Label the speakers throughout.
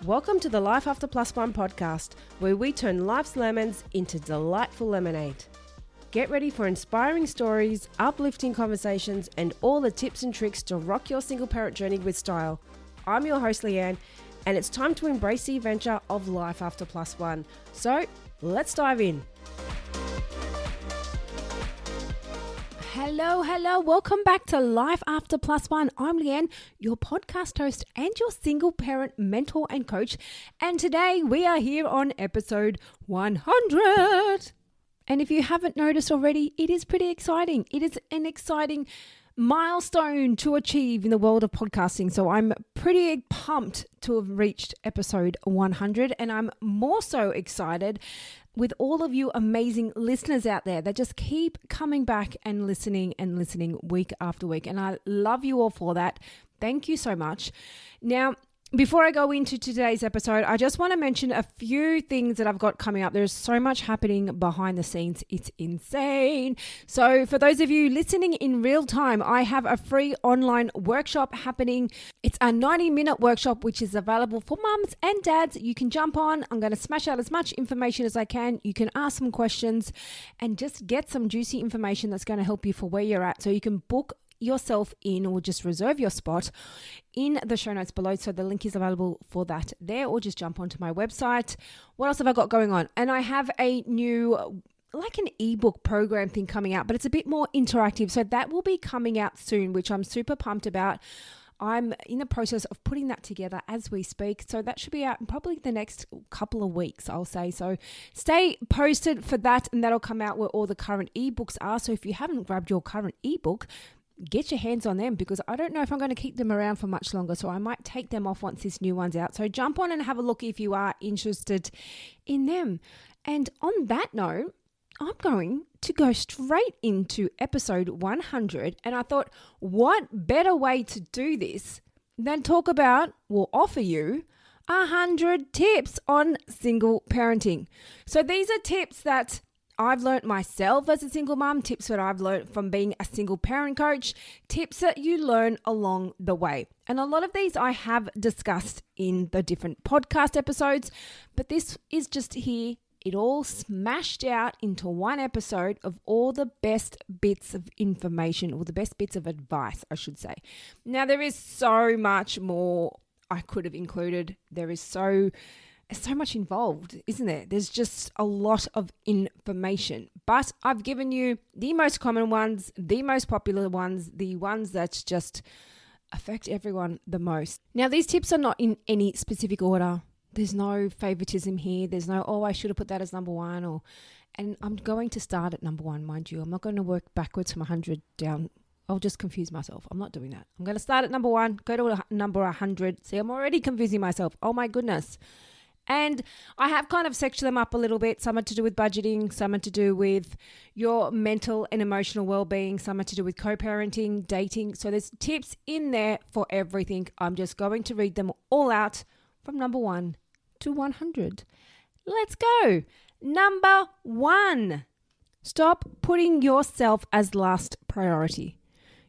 Speaker 1: Welcome to the Life After Plus One podcast, where we turn life's lemons into delightful lemonade. Get ready for inspiring stories, uplifting conversations, and all the tips and tricks to rock your single parent journey with style. I'm your host, Leanne, and it's time to embrace the adventure of Life After Plus One. So, let's dive in. Hello. Welcome back to Life After Plus One. I'm Leanne, your podcast host and your single parent mentor and coach. And today we are here on episode 100. And if you haven't noticed already, it is pretty exciting. It is an exciting milestone to achieve in the world of podcasting. So I'm pretty pumped to have reached episode 100. And I'm more so excited with all of you amazing listeners out there that just keep coming back and listening week after week. And I love you all for that. Thank you so much. Now, before I go into today's episode, I just want to mention a few things that I've got coming up. There's so much happening behind the scenes. It's insane. So for those of you listening in real time, I have a free online workshop happening. It's a 90-minute workshop, which is available for mums and dads. You can jump on. I'm going to smash out as much information as I can. You can ask some questions and just get some juicy information that's going to help you for where you're at. So you can book yourself in or just reserve your spot in the show notes below. So the link is available for that there, or just jump onto my website. What else have I got going on? And I have a new, like an ebook program thing coming out, but it's a bit more interactive. So that will be coming out soon, which I'm super pumped about. I'm in the process of putting that together as we speak. So that should be out in probably the next couple of weeks, I'll say. So stay posted for that, and that'll come out where all the current ebooks are. So if you haven't grabbed your current ebook, get your hands on them, because I don't know if I'm going to keep them around for much longer. So I might take them off once this new one's out. So jump on and have a look if you are interested in them. And on that note, I'm going to go straight into episode 100. And I thought, what better way to do this than talk about, we'll offer you 100 tips on single parenting. So these are tips that I've learned myself as a single mom, tips that I've learned from being a single parent coach, tips that you learn along the way. And a lot of these I have discussed in the different podcast episodes, but this is just here, it all smashed out into one episode of all the best bits of information, or the best bits of advice, I should say. Now, there is so much more I could have included. There's so much involved, isn't there? There's just a lot of information, but I've given you the most common ones, the most popular ones, the ones that just affect everyone the most. Now, these tips are not in any specific order. There's no favoritism here. There's no, I should have put that as number one, and I'm going to start at number one, mind you. I'm not going to work backwards from 100 down. I'll just confuse myself. I'm not doing that. I'm going to start at number one, go to number 100. See, I'm already confusing myself. Oh my goodness. And I have kind of sectioned them up a little bit. Some are to do with budgeting, some are to do with your mental and emotional well-being, some are to do with co-parenting, dating. So there's tips in there for everything. I'm just going to read them all out from number 1 to 100. Let's go. Number 1, stop putting yourself as last priority.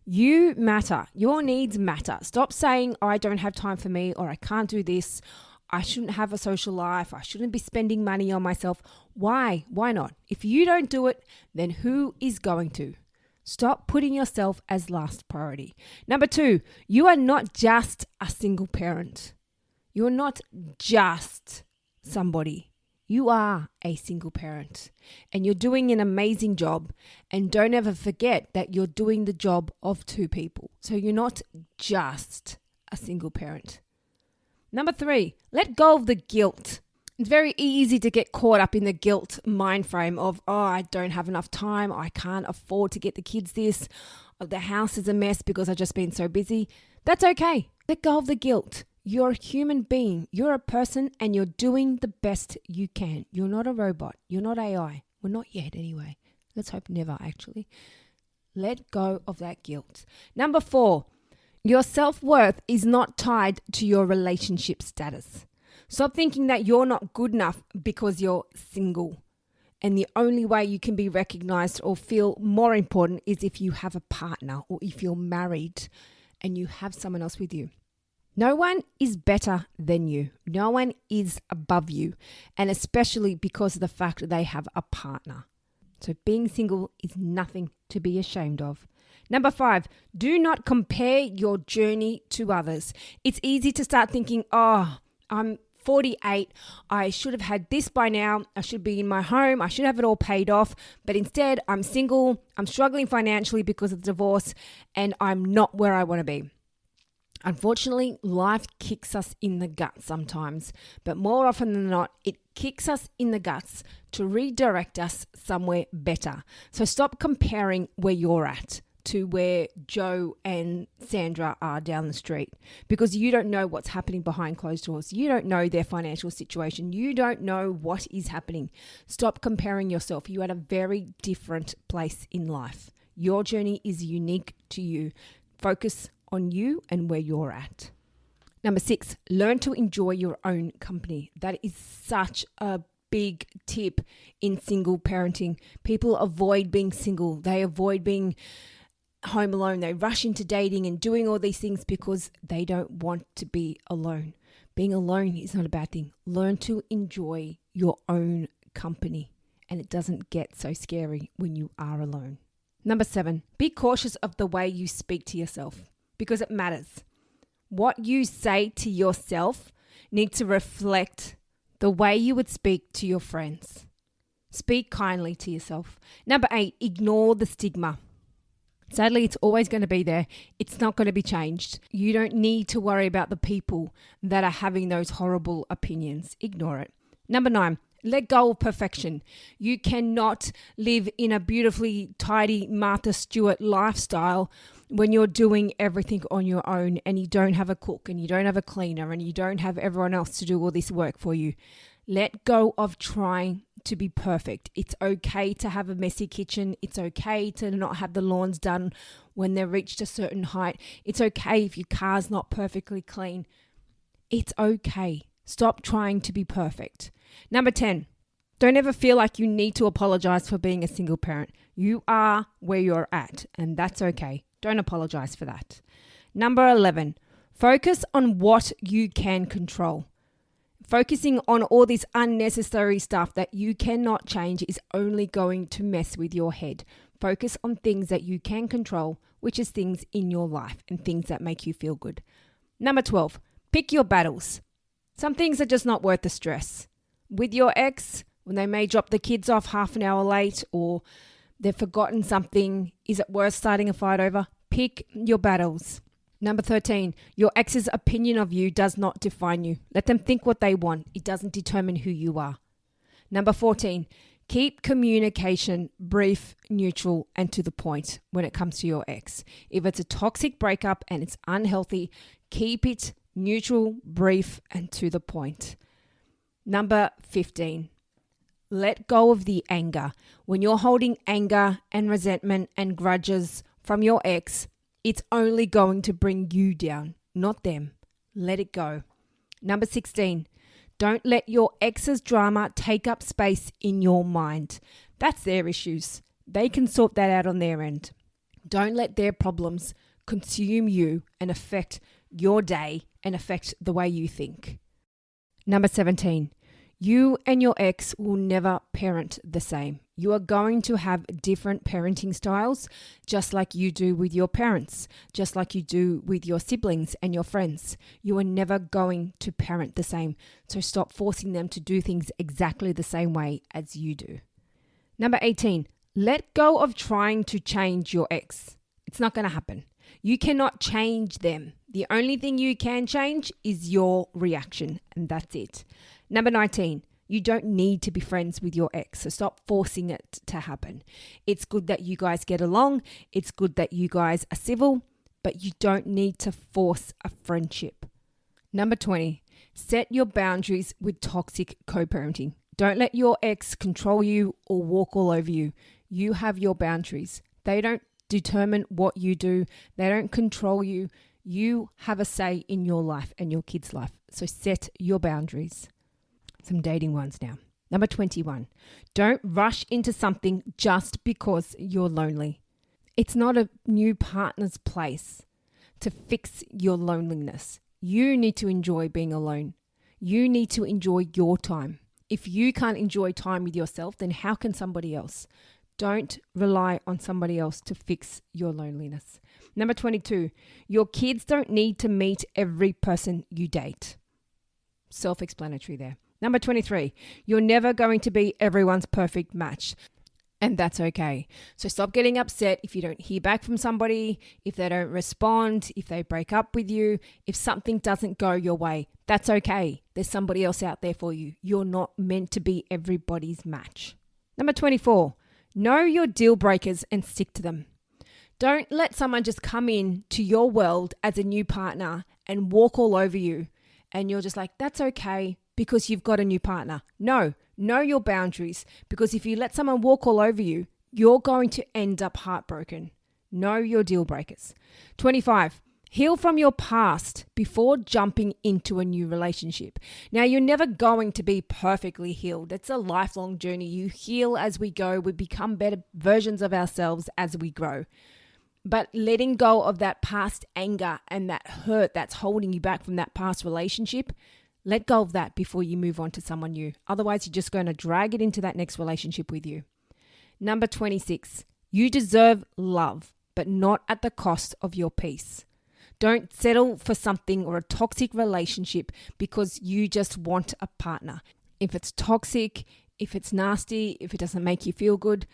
Speaker 1: You matter. Your needs matter. Stop saying, I don't have time for me, or I can't do this. I shouldn't have a social life. I shouldn't be spending money on myself. Why? Why not? If you don't do it, then who is going to? Stop putting yourself as last priority. Number 2, you are not just a single parent. You're not just somebody. You are a single parent, and you're doing an amazing job. And don't ever forget that you're doing the job of 2 people. So you're not just a single parent. Number 3, let go of the guilt. It's very easy to get caught up in the guilt mind frame of, I don't have enough time. I can't afford to get the kids this. The house is a mess because I've just been so busy. That's okay. Let go of the guilt. You're a human being. You're a person, and you're doing the best you can. You're not a robot. You're not AI. Well, not yet anyway. Let's hope never, actually. Let go of that guilt. Number 4, your self-worth is not tied to your relationship status. Stop thinking that you're not good enough because you're single. And the only way you can be recognized or feel more important is if you have a partner, or if you're married and you have someone else with you. No one is better than you. No one is above you. And especially because of the fact that they have a partner. So being single is nothing to be ashamed of. Number 5, do not compare your journey to others. It's easy to start thinking, oh, I'm 48. I should have had this by now. I should be in my home. I should have it all paid off. But instead, I'm single. I'm struggling financially because of the divorce and I'm not where I want to be. Unfortunately, life kicks us in the guts sometimes, but more often than not, it kicks us in the guts to redirect us somewhere better. So stop comparing where you're at to where Joe and Sandra are down the street, because you don't know what's happening behind closed doors. You don't know their financial situation. You don't know what is happening. Stop comparing yourself. You're at a very different place in life. Your journey is unique to you. Focus on you and where you're at. Number 6, learn to enjoy your own company. That is such a big tip in single parenting. People avoid being single. They avoid being home alone. They rush into dating and doing all these things because they don't want to be alone. Being alone is not a bad thing. Learn to enjoy your own company, and it doesn't get so scary when you are alone. Number 7, be cautious of the way you speak to yourself, because it matters. What you say to yourself needs to reflect the way you would speak to your friends. Speak kindly to yourself. Number 8, ignore the stigma. Sadly, it's always going to be there. It's not going to be changed. You don't need to worry about the people that are having those horrible opinions. Ignore it. Number 9, let go of perfection. You cannot live in a beautifully tidy Martha Stewart lifestyle when you're doing everything on your own and you don't have a cook and you don't have a cleaner and you don't have everyone else to do all this work for you. Let go of trying to be perfect. It's okay to have a messy kitchen. It's okay to not have the lawns done when they've reached a certain height. It's okay if your car's not perfectly clean. It's okay. Stop trying to be perfect. Number 10, don't ever feel like you need to apologize for being a single parent. You are where you're at, and that's okay. Don't apologize for that. Number 11, focus on what you can control. Focusing on all this unnecessary stuff that you cannot change is only going to mess with your head. Focus on things that you can control, which is things in your life and things that make you feel good. Number 12, pick your battles. Some things are just not worth the stress. With your ex, when they may drop the kids off half an hour late or they've forgotten something, is it worth starting a fight over? Pick your battles. Number 13, your ex's opinion of you does not define you. Let them think what they want. It doesn't determine who you are. Number 14, keep communication brief, neutral, and to the point when it comes to your ex. If it's a toxic breakup and it's unhealthy, keep it neutral, brief, and to the point. Number 15, let go of the anger. When you're holding anger and resentment and grudges from your ex, it's only going to bring you down, not them. Let it go. Number 16, don't let your ex's drama take up space in your mind. That's their issues. They can sort that out on their end. Don't let their problems consume you and affect your day and affect the way you think. Number 17, you and your ex will never parent the same. You are going to have different parenting styles, just like you do with your parents, just like you do with your siblings and your friends. You are never going to parent the same. So stop forcing them to do things exactly the same way as you do. Number 18, let go of trying to change your ex. It's not going to happen. You cannot change them. The only thing you can change is your reaction, and that's it. Number 19, you don't need to be friends with your ex, so stop forcing it to happen. It's good that you guys get along. It's good that you guys are civil, but you don't need to force a friendship. Number 20, set your boundaries with toxic co-parenting. Don't let your ex control you or walk all over you. You have your boundaries. They don't determine what you do. They don't control you. You have a say in your life and your kids' life. So set your boundaries. Some dating ones now. Number 21, don't rush into something just because you're lonely. It's not a new partner's place to fix your loneliness. You need to enjoy being alone. You need to enjoy your time. If you can't enjoy time with yourself, then how can somebody else? Don't rely on somebody else to fix your loneliness. Number 22, your kids don't need to meet every person you date. Self-explanatory there. Number 23, you're never going to be everyone's perfect match. And that's okay. So stop getting upset if you don't hear back from somebody, if they don't respond, if they break up with you, if something doesn't go your way. That's okay. There's somebody else out there for you. You're not meant to be everybody's match. Number 24, know your deal breakers and stick to them. Don't let someone just come in to your world as a new partner and walk all over you. And you're just like, that's okay because you've got a new partner. No, know your boundaries, because if you let someone walk all over you, you're going to end up heartbroken. Know your deal breakers. 25, heal from your past before jumping into a new relationship. Now, you're never going to be perfectly healed. It's a lifelong journey. You heal as we go. We become better versions of ourselves as we grow. But letting go of that past anger and that hurt that's holding you back from that past relationship, let go of that before you move on to someone new. Otherwise, you're just going to drag it into that next relationship with you. Number 26, you deserve love, but not at the cost of your peace. Don't settle for something or a toxic relationship because you just want a partner. If it's toxic, if it's nasty, if it doesn't make you feel good,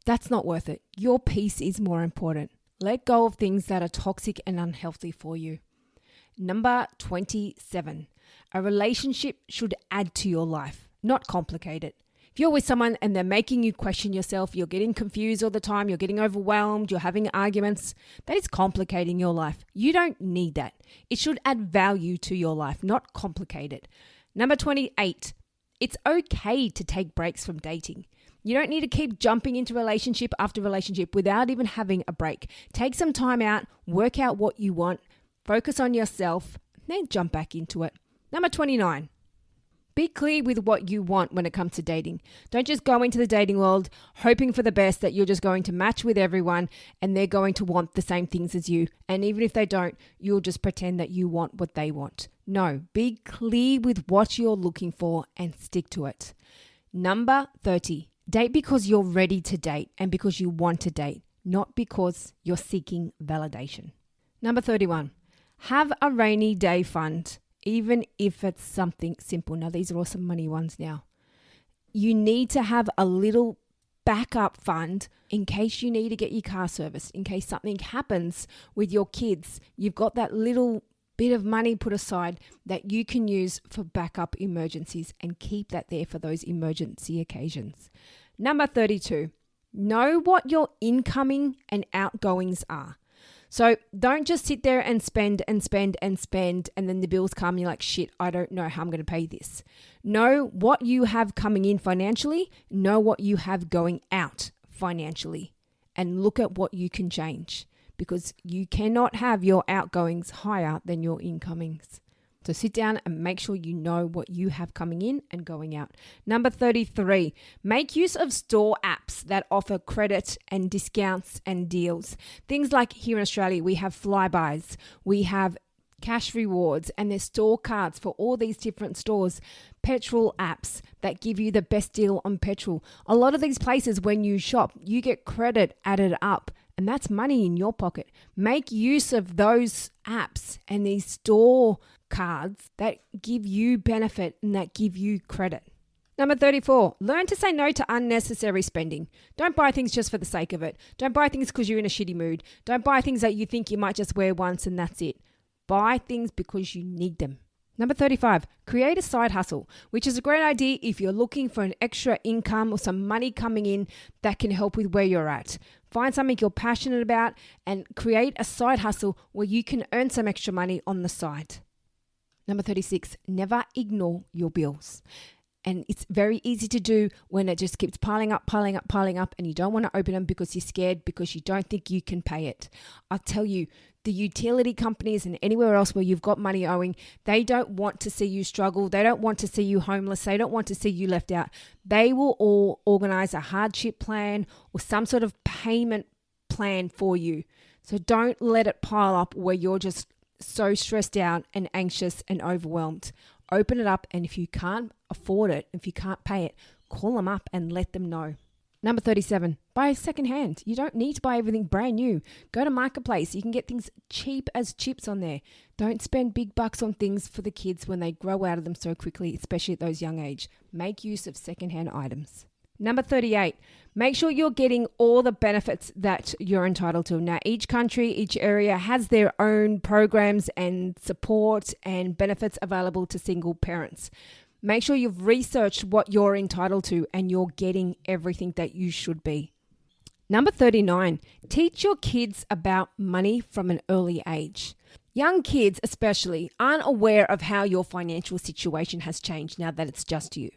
Speaker 1: that's not worth it. Your peace is more important. Let go of things that are toxic and unhealthy for you. Number 27, a relationship should add to your life, not complicate it. If you're with someone and they're making you question yourself, you're getting confused all the time, you're getting overwhelmed, you're having arguments, that is complicating your life. You don't need that. It should add value to your life, not complicate it. Number 28, it's okay to take breaks from dating. You don't need to keep jumping into relationship after relationship without even having a break. Take some time out, work out what you want, focus on yourself, then jump back into it. Number 29, be clear with what you want when it comes to dating. Don't just go into the dating world hoping for the best, that you're just going to match with everyone and they're going to want the same things as you. And even if they don't, you'll just pretend that you want what they want. No, be clear with what you're looking for and stick to it. Number 30, date because you're ready to date and because you want to date, not because you're seeking validation. Number 31, have a rainy day fund, even if it's something simple. Now, these are all some money ones now. You need to have a little backup fund in case you need to get your car serviced, in case something happens with your kids. You've got that little bit of money put aside that you can use for backup emergencies, and keep that there for those emergency occasions. Number 32, know what your incoming and outgoings are. So don't just sit there and spend and spend and spend, and then the bills come and you're like, shit, I don't know how I'm going to pay this. Know what you have coming in financially, know what you have going out financially, and look at what you can change, because you cannot have your outgoings higher than your incomings. So sit down and make sure you know what you have coming in and going out. Number 33, make use of store apps that offer credit and discounts and deals. Things like here in Australia, we have Flybuys, we have cash rewards, and there's store cards for all these different stores. Petrol apps that give you the best deal on petrol. A lot of these places, when you shop, you get credit added up, and that's money in your pocket. Make use of those apps and these store cards that give you benefit and that give you credit. Number 34, learn to say no to unnecessary spending. Don't buy things just for the sake of it. Don't buy things because you're in a shitty mood. Don't buy things that you think you might just wear once and that's it. Buy things because you need them. Number 35, create a side hustle, which is a great idea if you're looking for an extra income or some money coming in that can help with where you're at. Find something you're passionate about and create a side hustle where you can earn some extra money on the side. Number 36, never ignore your bills. And it's very easy to do when it just keeps piling up, and you don't want to open them because you're scared, because you don't think you can pay it. I'll tell you, the utility companies and anywhere else where you've got money owing, they don't want to see you struggle. They don't want to see you homeless. They don't want to see you left out. They will all organize a hardship plan or some sort of payment plan for you. So don't let it pile up where you're just so stressed out and anxious and overwhelmed. Open it up, and if you can't afford it, if you can't pay it, call them up and let them know. Number 37, buy secondhand. You don't need to buy everything brand new. Go to Marketplace. You can get things cheap as chips on there. Don't spend big bucks on things for the kids when they grow out of them so quickly, especially at those young age. Make use of secondhand items. Number 38, make sure you're getting all the benefits that you're entitled to. Now, each country, each area has their own programs and support and benefits available to single parents. Make sure you've researched what you're entitled to and you're getting everything that you should be. Number 39, teach your kids about money from an early age. Young kids especially aren't aware of how your financial situation has changed now that it's just you.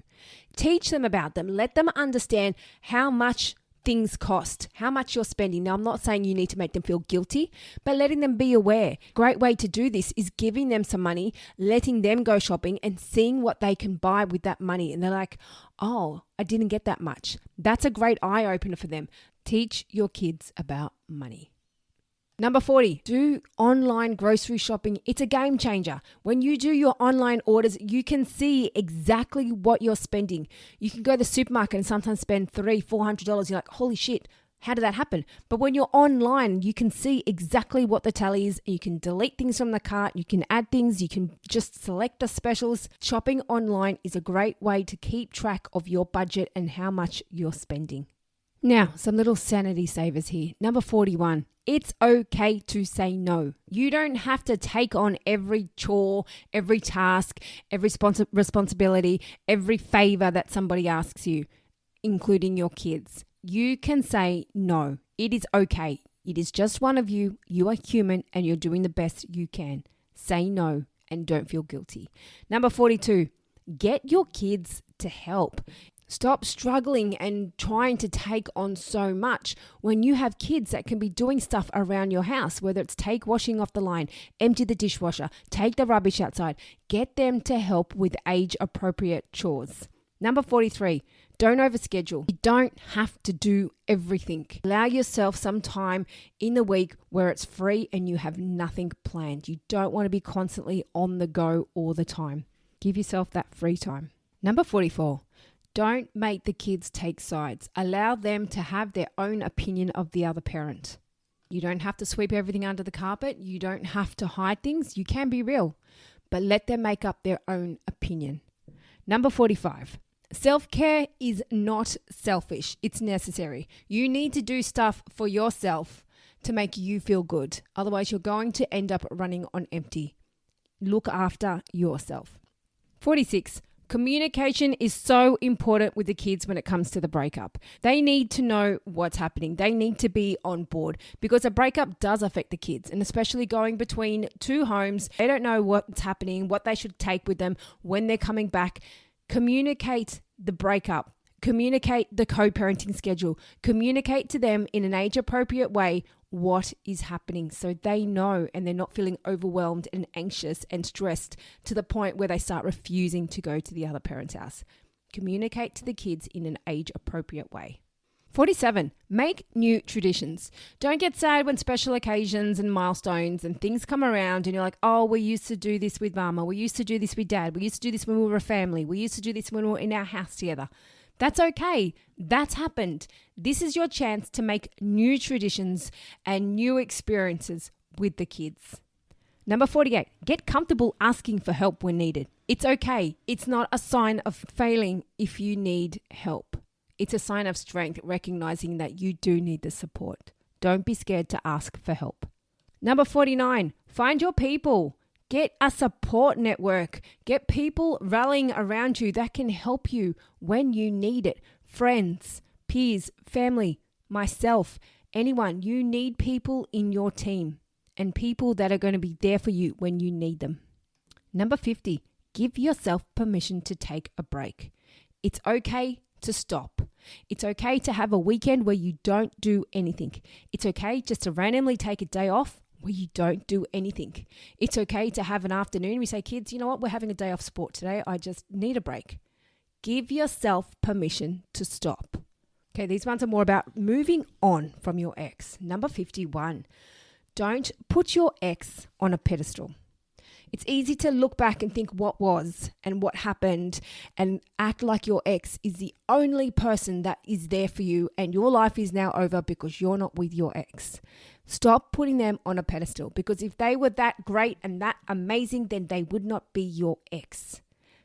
Speaker 1: Teach them about them. Let them understand how much things cost, how much you're spending. Now, I'm not saying you need to make them feel guilty, but letting them be aware. Great way to do this is giving them some money, letting them go shopping and seeing what they can buy with that money. And they're like, oh, I didn't get that much. That's a great eye opener for them. Teach your kids about money. Number 40, do online grocery shopping. It's a game changer. When you do your online orders, you can see exactly what you're spending. You can go to the supermarket and sometimes spend $300, $400. You're like, holy shit, how did that happen? But when you're online, you can see exactly what the tally is. You can delete things from the cart. You can add things. You can just select the specials. Shopping online is a great way to keep track of your budget and how much you're spending. Now, some little sanity savers here. Number 41, it's okay to say no. You don't have to take on every chore, every task, every responsibility, every favor that somebody asks you, including your kids. You can say no. It is okay. It is just one of you. You are human and you're doing the best you can. Say no and don't feel guilty. Number 42, get your kids to help. Stop struggling and trying to take on so much when you have kids that can be doing stuff around your house, whether it's take washing off the line, empty the dishwasher, take the rubbish outside. Get them to help with age-appropriate chores. Number 43, don't overschedule. You don't have to do everything. Allow yourself some time in the week where it's free and you have nothing planned. You don't want to be constantly on the go all the time. Give yourself that free time. Number 44, don't make the kids take sides. Allow them to have their own opinion of the other parent. You don't have to sweep everything under the carpet. You don't have to hide things. You can be real, but let them make up their own opinion. Number 45, self-care is not selfish. It's necessary. You need to do stuff for yourself to make you feel good. Otherwise, you're going to end up running on empty. Look after yourself. 46, communication is so important with the kids when it comes to the breakup. They need to know what's happening. They need to be on board because a breakup does affect the kids, and especially going between two homes. They don't know what's happening, what they should take with them when they're coming back. Communicate the breakup. Communicate the co-parenting schedule. Communicate to them in an age-appropriate way what is happening so they know and they're not feeling overwhelmed and anxious and stressed to the point where they start refusing to go to the other parent's house. Communicate to the kids in an age-appropriate way. 47, make new traditions. Don't get sad when special occasions and milestones and things come around and you're like, oh, we used to do this with mama. We used to do this with dad. We used to do this when we were a family. We used to do this when we were in our house together. That's okay. That's happened. This is your chance to make new traditions and new experiences with the kids. Number 48, get comfortable asking for help when needed. It's okay. It's not a sign of failing if you need help. It's a sign of strength, recognizing that you do need the support. Don't be scared to ask for help. Number 49, find your people. Get a support network. Get people rallying around you that can help you when you need it. Friends, peers, family, myself, anyone. You need people in your team and people that are going to be there for you when you need them. Number 50, give yourself permission to take a break. It's okay to stop. It's okay to have a weekend where you don't do anything. It's okay just to randomly take a day off where you don't do anything. It's okay to have an afternoon. We say, kids, you know what? We're having a day off sport today. I just need a break. Give yourself permission to stop. Okay, these ones are more about moving on from your ex. Number 51, Don't put your ex on a pedestal. It's easy to look back and think what was and what happened and act like your ex is the only person that is there for you and your life is now over because you're not with your ex. Stop putting them on a pedestal, because if they were that great and that amazing, then they would not be your ex.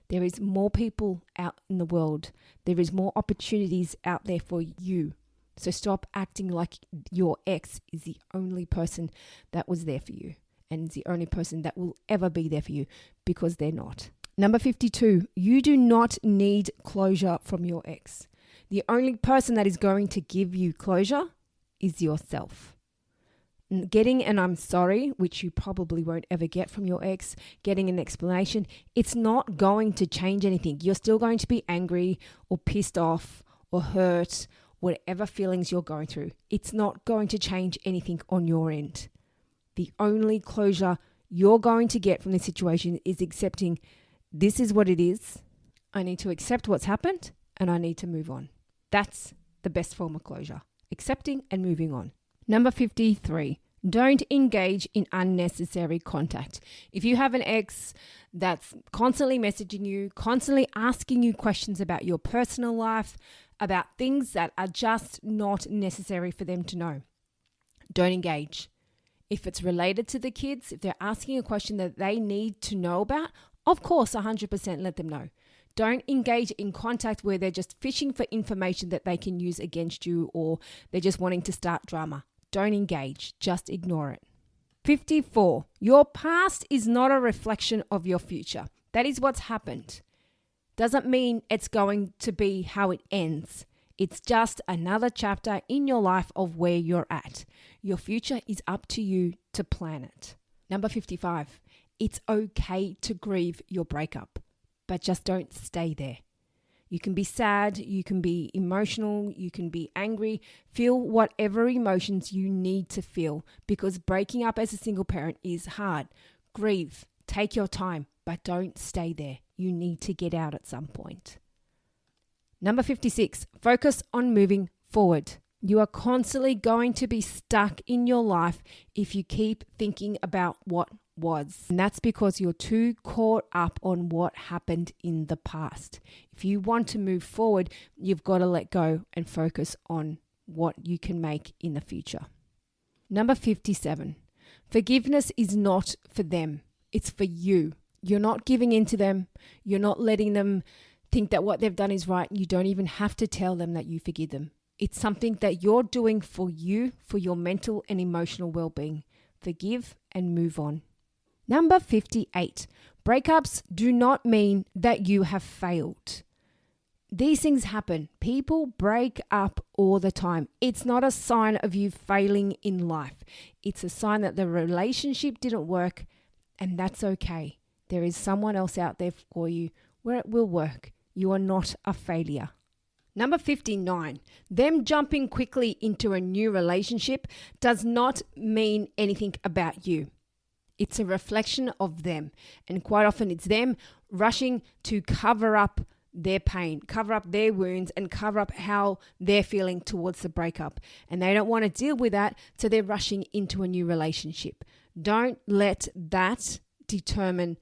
Speaker 1: There is more people out in the world. There is more opportunities out there for you. So stop acting like your ex is the only person that was there for you and is the only person that will ever be there for you, because they're not. Number 52, you do not need closure from your ex. The only person that is going to give you closure is yourself. Getting an I'm sorry, which you probably won't ever get from your ex, getting an explanation, it's not going to change anything. You're still going to be angry or pissed off or hurt, whatever feelings you're going through. It's not going to change anything on your end. The only closure you're going to get from this situation is accepting this is what it is. I need to accept what's happened and I need to move on. That's the best form of closure, accepting and moving on. Number 53, don't engage in unnecessary contact. If you have an ex that's constantly messaging you, constantly asking you questions about your personal life, about things that are just not necessary for them to know, don't engage. If it's related to the kids, if they're asking a question that they need to know about, of course, 100% let them know. Don't engage in contact where they're just fishing for information that they can use against you, or they're just wanting to start drama. Don't engage, just ignore it. 54, your past is not a reflection of your future. That is what's happened. Doesn't mean it's going to be how it ends. It's just another chapter in your life of where you're at. Your future is up to you to plan it. Number 55, it's okay to grieve your breakup, but just don't stay there. You can be sad, you can be emotional, you can be angry. Feel whatever emotions you need to feel, because breaking up as a single parent is hard. Grieve, take your time, but don't stay there. You need to get out at some point. Number 56, focus on moving forward. You are constantly going to be stuck in your life if you keep thinking about what was. And that's because you're too caught up on what happened in the past. If you want to move forward, you've got to let go and focus on what you can make in the future. Number 57, forgiveness is not for them. It's for you. You're not giving in to them. You're not letting them think that what they've done is right. You don't even have to tell them that you forgive them. It's something that you're doing for you, for your mental and emotional well-being. Forgive and move on. Number 58, breakups do not mean that you have failed. These things happen. People break up all the time. It's not a sign of you failing in life. It's a sign that the relationship didn't work, and that's okay. There is someone else out there for you where it will work. You are not a failure. Number 59, them jumping quickly into a new relationship does not mean anything about you. It's a reflection of them. And quite often it's them rushing to cover up their pain, cover up their wounds, and cover up how they're feeling towards the breakup. And they don't want to deal with that, so they're rushing into a new relationship. Don't let that determine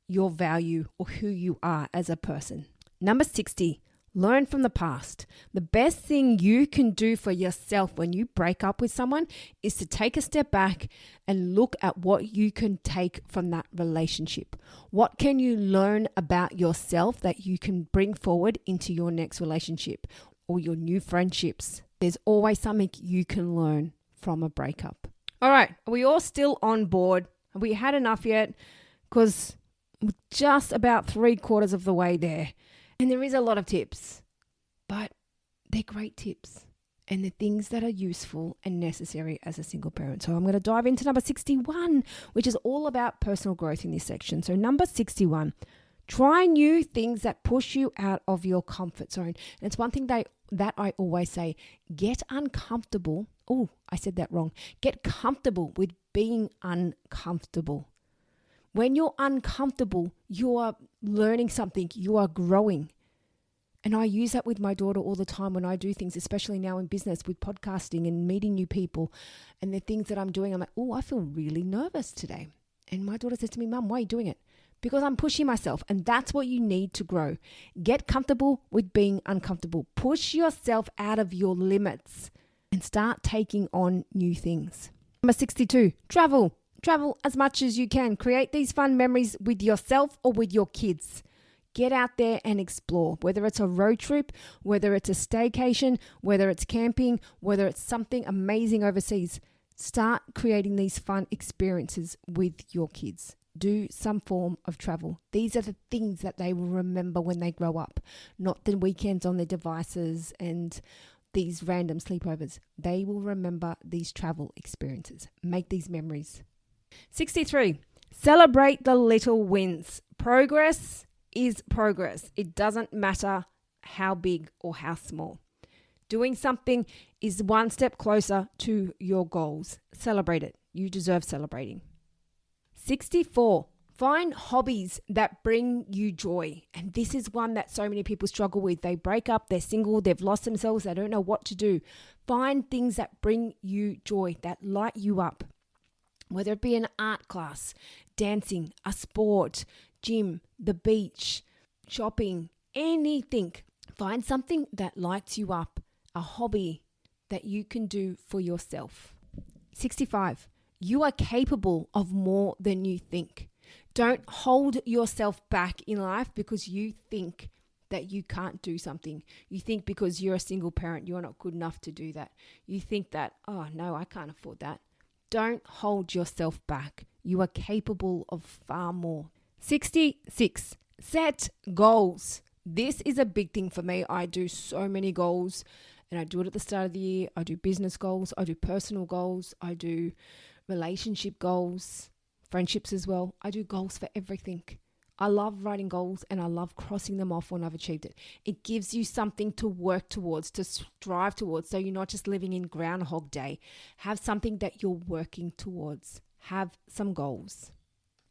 Speaker 1: your value or who you are as a person. Number 60, learn from the past. The best thing you can do for yourself when you break up with someone is to take a step back and look at what you can take from that relationship. What can you learn about yourself that you can bring forward into your next relationship or your new friendships? There's always something you can learn from a breakup. All right, are we all still on board? Have we had enough yet? Because we're just about 3/4 of the way there. And there is a lot of tips, but they're great tips and they're things that are useful and necessary as a single parent. So I'm going to dive into number 61, which is all about personal growth in this section. So number 61, try new things that push you out of your comfort zone. And it's one thing that I always say, get uncomfortable. Oh, I said that wrong. Get comfortable with being uncomfortable. When you're uncomfortable, you are learning something, you are growing. And I use that with my daughter all the time when I do things, especially now in business with podcasting and meeting new people and the things that I'm doing. I'm like, oh, I feel really nervous today. And my daughter says to me, Mum, why are you doing it? Because I'm pushing myself, and that's what you need to grow. Get comfortable with being uncomfortable. Push yourself out of your limits and start taking on new things. Number 62, travel. Travel as much as you can. Create these fun memories with yourself or with your kids. Get out there and explore, whether it's a road trip, whether it's a staycation, whether it's camping, whether it's something amazing overseas. Start creating these fun experiences with your kids. Do some form of travel. These are the things that they will remember when they grow up, not the weekends on their devices and these random sleepovers. They will remember these travel experiences. Make these memories. 63. Celebrate the little wins. Progress is progress. It doesn't matter how big or how small. Doing something is one step closer to your goals. Celebrate it. You deserve celebrating. 64. Find hobbies that bring you joy. And this is one that so many people struggle with. They break up, they're single, they've lost themselves, they don't know what to do. Find things that bring you joy, that light you up. Whether it be an art class, dancing, a sport, gym, the beach, shopping, anything. Find something that lights you up, a hobby that you can do for yourself. 65. You are capable of more than you think. Don't hold yourself back in life because you think that you can't do something. You think because you're a single parent, you're not good enough to do that. You think that, oh no, I can't afford that. Don't hold yourself back. You are capable of far more. 66. Set goals. This is a big thing for me. I do so many goals and I do it at the start of the year. I do business goals. I do personal goals. I do relationship goals, friendships as well. I do goals for everything. I love writing goals and I love crossing them off when I've achieved it. It gives you something to work towards, to strive towards. So you're not just living in Groundhog Day. Have something that you're working towards. Have some goals.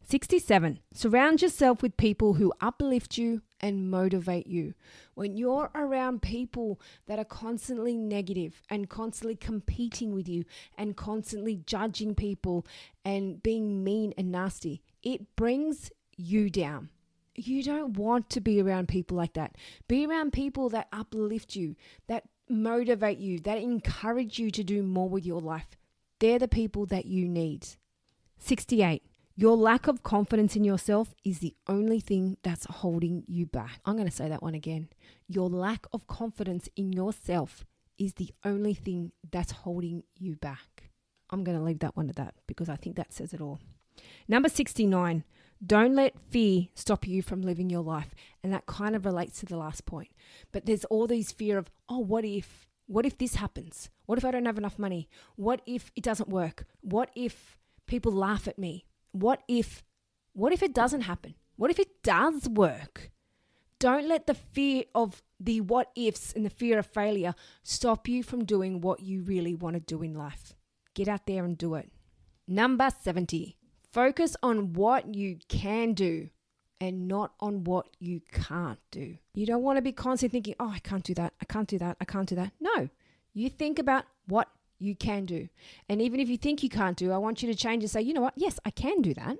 Speaker 1: 67. Surround yourself with people who uplift you and motivate you. When you're around people that are constantly negative and constantly competing with you and constantly judging people and being mean and nasty, it brings you down. You don't want to be around people like that. Be around people that uplift you, that motivate you, that encourage you to do more with your life. They're the people that you need. 68. Your lack of confidence in yourself is the only thing that's holding you back. I'm going to say that one again. Your lack of confidence in yourself is the only thing that's holding you back. I'm going to leave that one at that because I think that says it all. Number 69. Don't let fear stop you from living your life. And that kind of relates to the last point. But there's all these fear of, oh, what if? What if this happens? What if I don't have enough money? What if it doesn't work? What if people laugh at me? What if it doesn't happen? What if it does work? Don't let the fear of the what ifs and the fear of failure stop you from doing what you really want to do in life. Get out there and do it. Number 70. Focus on what you can do and not on what you can't do. You don't want to be constantly thinking, oh, I can't do that. I can't do that. I can't do that. No, you think about what you can do. And even if you think you can't do, I want you to change and say, you know what? Yes, I can do that.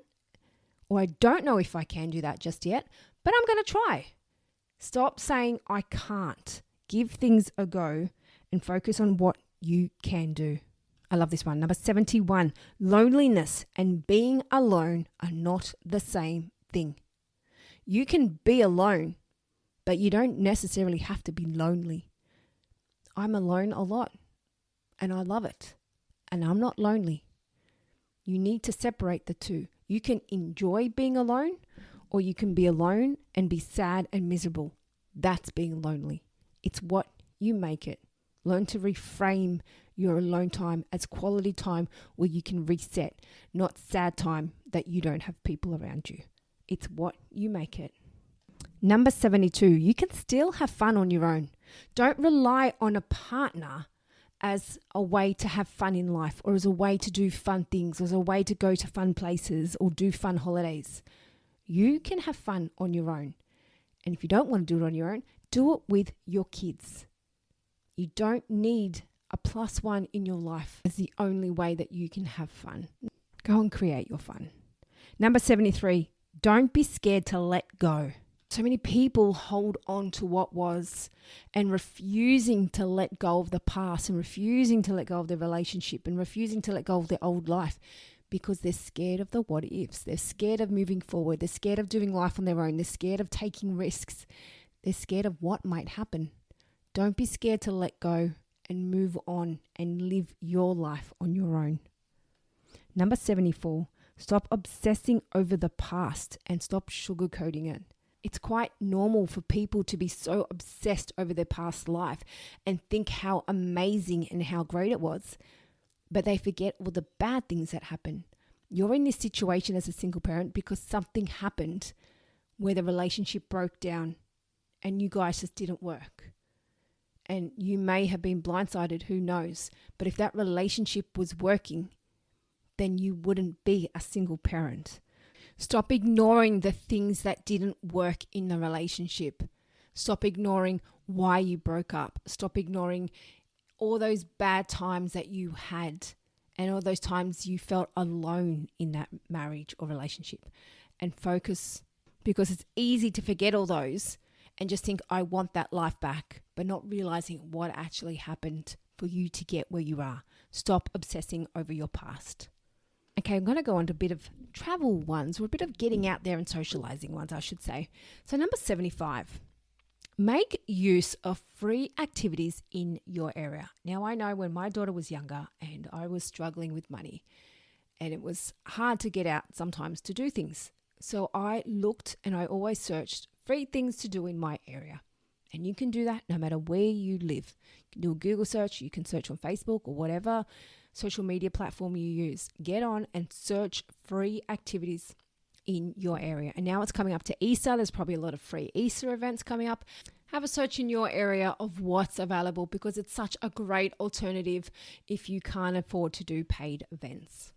Speaker 1: Or I don't know if I can do that just yet, but I'm going to try. Stop saying I can't. Give things a go and focus on what you can do. I love this one. Number 71. Loneliness and being alone are not the same thing. You can be alone, but you don't necessarily have to be lonely. I'm alone a lot. And I love it. And I'm not lonely. You need to separate the two. You can enjoy being alone, or you can be alone and be sad and miserable. That's being lonely. It's what you make it. Learn to reframe your alone time as quality time where you can reset, not sad time that you don't have people around you. It's what you make it. Number 72, you can still have fun on your own. Don't rely on a partner as a way to have fun in life, or as a way to do fun things, or as a way to go to fun places or do fun holidays. You can have fun on your own. And if you don't want to do it on your own, do it with your kids. You don't need a +1 in your life as the only way that you can have fun. Go and create your fun. Number 73, don't be scared to let go. So many people hold on to what was and refusing to let go of the past and refusing to let go of their relationship and refusing to let go of their old life because they're scared of the what ifs. They're scared of moving forward. They're scared of doing life on their own. They're scared of taking risks. They're scared of what might happen. Don't be scared to let go and move on and live your life on your own. Number 74, stop obsessing over the past and stop sugarcoating it. It's quite normal for people to be so obsessed over their past life and think how amazing and how great it was, but they forget all the bad things that happen. You're in this situation as a single parent because something happened where the relationship broke down and you guys just didn't work. And you may have been blindsided, who knows? But if that relationship was working, then you wouldn't be a single parent. Stop ignoring the things that didn't work in the relationship. Stop ignoring why you broke up. Stop ignoring all those bad times that you had and all those times you felt alone in that marriage or relationship. And focus, because it's easy to forget all those and just think, I want that life back, but not realizing what actually happened for you to get where you are. Stop obsessing over your past. Okay, I'm going to go on to a bit of travel ones, or a bit of getting out there and socializing ones, I should say. So number 75, make use of free activities in your area. Now, I know when my daughter was younger and I was struggling with money and it was hard to get out sometimes to do things. So I looked and I always searched free things to do in my area. And you can do that no matter where you live. You can do a Google search, you can search on Facebook or whatever social media platform you use. Get on and search free activities in your area. And now it's coming up to Easter. There's probably a lot of free Easter events coming up. Have a search in your area of what's available because it's such a great alternative if you can't afford to do paid events.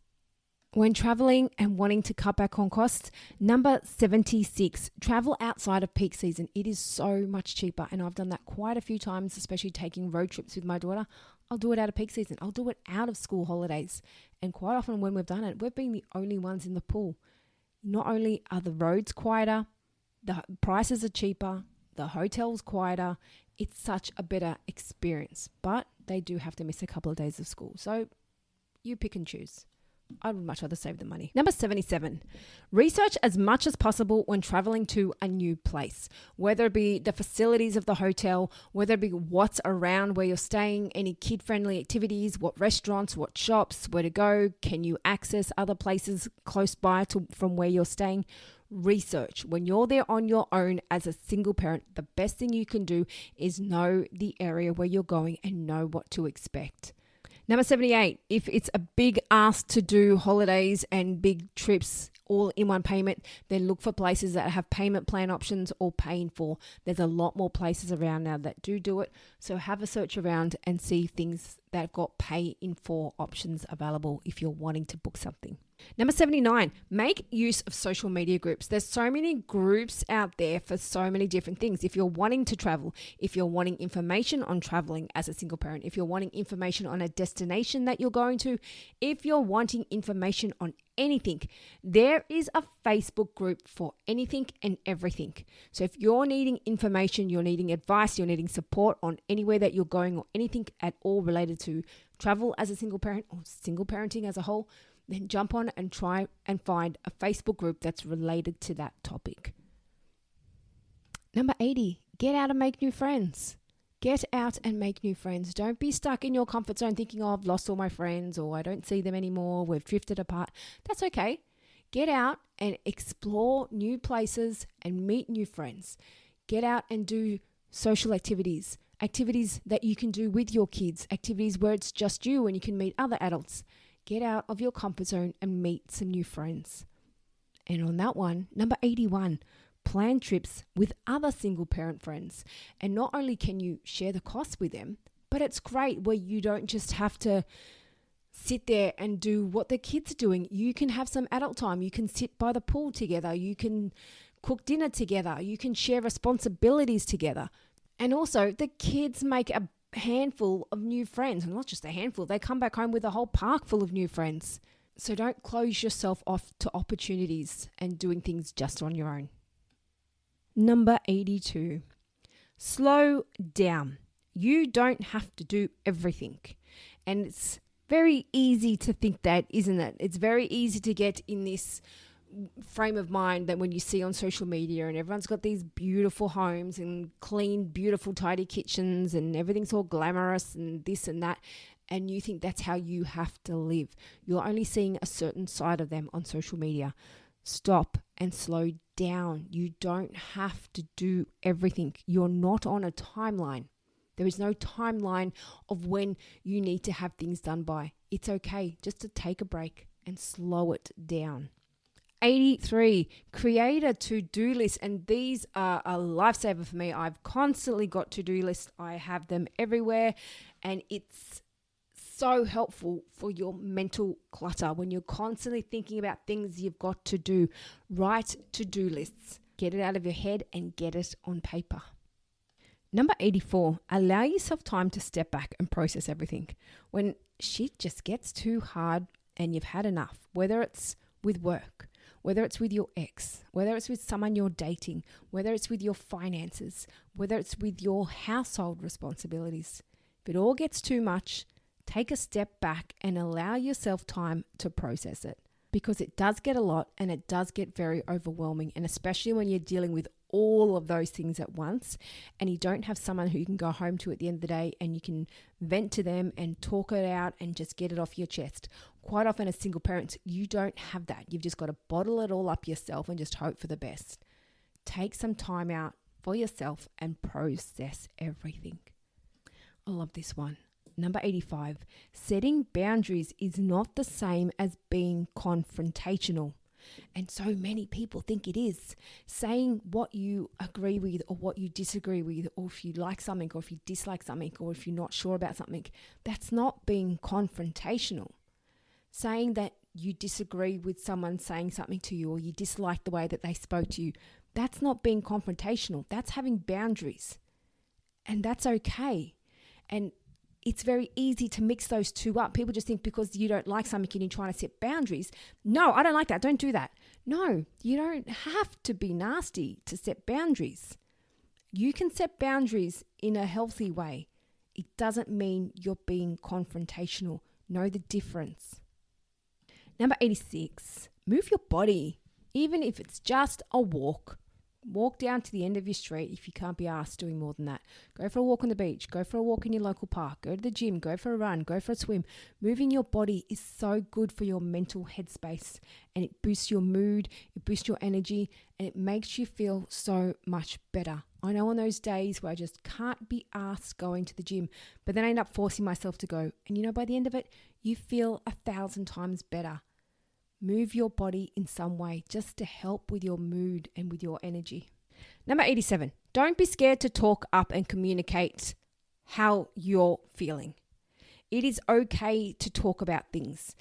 Speaker 1: When traveling and wanting to cut back on costs, number 76, travel outside of peak season. It is so much cheaper. And I've done that quite a few times, especially taking road trips with my daughter. I'll do it out of peak season. I'll do it out of school holidays. And quite often when we've done it, we've been the only ones in the pool. Not only are the roads quieter, the prices are cheaper, the hotel's quieter. It's such a better experience. But they do have to miss a couple of days of school. So you pick and choose. I would much rather save the money. Number 77, research as much as possible when traveling to a new place, whether it be the facilities of the hotel, whether it be what's around where you're staying, any kid-friendly activities, what restaurants, what shops, where to go, can you access other places close by from where you're staying. Research. When you're there on your own as a single parent, the best thing you can do is know the area where you're going and know what to expect. Number 78, if it's a big ask to do holidays and big trips all in one payment, then look for places that have payment plan options or pay in full. There's a lot more places around now that do it. So have a search around and see things that have got pay in full options available if you're wanting to book something. Number 79, make use of social media groups. There's so many groups out there for so many different things. If you're wanting to travel, if you're wanting information on traveling as a single parent, if you're wanting information on a destination that you're going to, if you're wanting information on anything, there is a Facebook group for anything and everything. So if you're needing information, you're needing advice, you're needing support on anywhere that you're going or anything at all related to travel as a single parent or single parenting as a whole, then jump on and try and find a Facebook group that's related to that topic. Number 80, get out and make new friends. Get out and make new friends. Don't be stuck in your comfort zone thinking, oh, I've lost all my friends or I don't see them anymore. We've drifted apart. That's okay. Get out and explore new places and meet new friends. Get out and do social activities, activities that you can do with your kids, activities where it's just you and you can meet other adults. Get out of your comfort zone and meet some new friends. And on that one, number 81, plan trips with other single parent friends. And not only can you share the cost with them, but it's great where you don't just have to sit there and do what the kids are doing. You can have some adult time. You can sit by the pool together. You can cook dinner together. You can share responsibilities together. And also, the kids make a handful of new friends. And not just a handful, they come back home with a whole park full of new friends. So don't close yourself off to opportunities and doing things just on your own. Number 82. Slow down. You don't have to do everything. And it's very easy to think that, isn't it? It's very easy to get in this frame of mind that when you see on social media and everyone's got these beautiful homes and clean, beautiful, tidy kitchens and everything's all glamorous and this and that, and you think that's how you have to live. You're only seeing a certain side of them on social media. Stop and slow down. You don't have to do everything. You're not on a timeline. There is no timeline of when you need to have things done by. It's okay just to take a break and slow it down. 83, create a to-do list. And these are a lifesaver for me. I've constantly got to-do lists. I have them everywhere. And it's so helpful for your mental clutter. When you're constantly thinking about things you've got to do, write to-do lists. Get it out of your head and get it on paper. Number 84, allow yourself time to step back and process everything. When shit just gets too hard and you've had enough, whether it's with work, whether it's with your ex, whether it's with someone you're dating, whether it's with your finances, whether it's with your household responsibilities, if it all gets too much, take a step back and allow yourself time to process it, because it does get a lot and it does get very overwhelming. And especially when you're dealing with all of those things at once and you don't have someone who you can go home to at the end of the day and you can vent to them and talk it out and just get it off your chest. Quite often as single parents, you don't have that. You've just got to bottle it all up yourself and just hope for the best. Take some time out for yourself and process everything. I love this one. Number 85, setting boundaries is not the same as being confrontational. And so many people think it is. Saying what you agree with or what you disagree with, or if you like something or if you dislike something or if you're not sure about something, that's not being confrontational. Saying that you disagree with someone saying something to you or you dislike the way that they spoke to you, that's not being confrontational. That's having boundaries. And that's okay. And it's very easy to mix those two up. People just think because you don't like something and you're trying to set boundaries. No, I don't like that. Don't do that. No, you don't have to be nasty to set boundaries. You can set boundaries in a healthy way. It doesn't mean you're being confrontational. Know the difference. Number 86, move your body. Even if it's just a walk. Walk down to the end of your street if you can't be asked doing more than that. Go for a walk on the beach. Go for a walk in your local park. Go to the gym. Go for a run. Go for a swim. Moving your body is so good for your mental headspace, and it boosts your mood, it boosts your energy, and it makes you feel so much better. I know on those days where I just can't be asked going to the gym, but then I end up forcing myself to go. And by the end of it, you feel 1,000 times better. Move your body in some way just to help with your mood and with your energy. Number 87, don't be scared to talk up and communicate how you're feeling. It is okay to talk about things,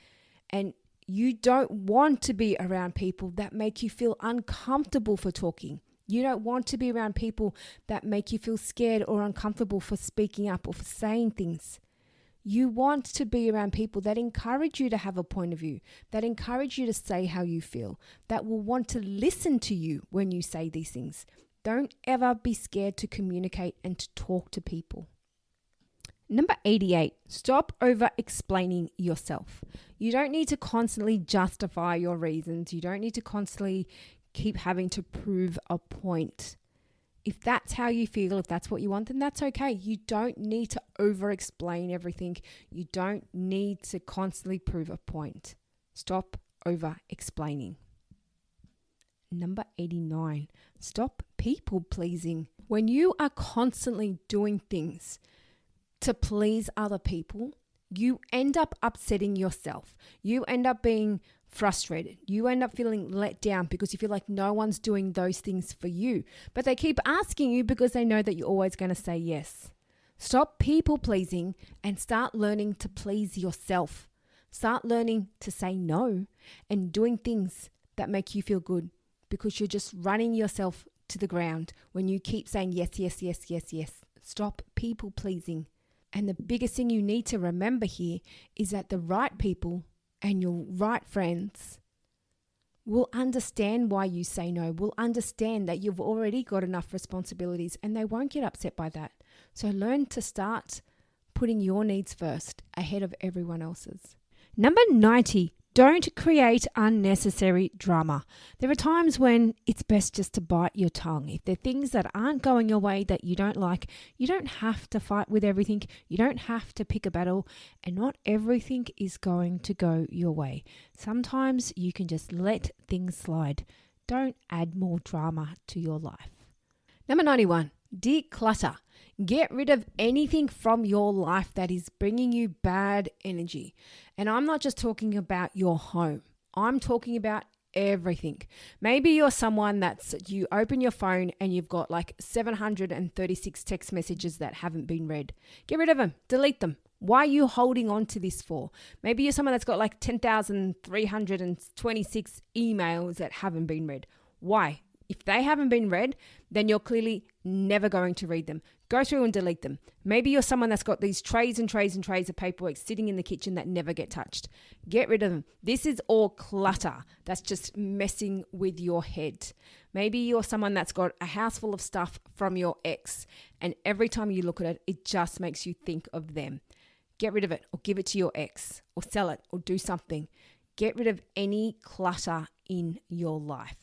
Speaker 1: and you don't want to be around people that make you feel uncomfortable for talking. You don't want to be around people that make you feel scared or uncomfortable for speaking up or for saying things. You want to be around people that encourage you to have a point of view, that encourage you to say how you feel, that will want to listen to you when you say these things. Don't ever be scared to communicate and to talk to people. Number 88, stop over-explaining yourself. You don't need to constantly justify your reasons. You don't need to constantly keep having to prove a point. If that's how you feel, if that's what you want, then that's okay. You don't need to over-explain everything. You don't need to constantly prove a point. Stop over-explaining. Number 89, stop people-pleasing. When you are constantly doing things to please other people, you end up upsetting yourself. You end up being frustrated. You end up feeling let down because you feel like no one's doing those things for you. But they keep asking you because they know that you're always going to say yes. Stop people pleasing and start learning to please yourself. Start learning to say no and doing things that make you feel good. because you're just running yourself to the ground when you keep saying yes, yes, yes, yes, yes. Stop people pleasing. And the biggest thing you need to remember here is that the right people and your right friends will understand why you say no, will understand that you've already got enough responsibilities, and they won't get upset by that. So learn to start putting your needs first ahead of everyone else's. Number 90, don't create unnecessary drama. There are times when it's best just to bite your tongue. If there are things that aren't going your way that you don't like, you don't have to fight with everything. You don't have to pick a battle, and not everything is going to go your way. Sometimes you can just let things slide. Don't add more drama to your life. Number 91, declutter. Get rid of anything from your life that is bringing you bad energy. And I'm not just talking about your home. I'm talking about everything. Maybe you're someone you open your phone and you've got like 736 text messages that haven't been read. Get rid of them. Delete them. Why are you holding on to this for? Maybe you're someone that's got like 10,326 emails that haven't been read. Why? If they haven't been read, then you're clearly never going to read them. Go through and delete them. Maybe you're someone that's got these trays and trays and trays of paperwork sitting in the kitchen that never get touched. Get rid of them. This is all clutter. That's just messing with your head. Maybe you're someone that's got a house full of stuff from your ex, and every time you look at it, it just makes you think of them. Get rid of it, or give it to your ex, or sell it, or do something. Get rid of any clutter in your life.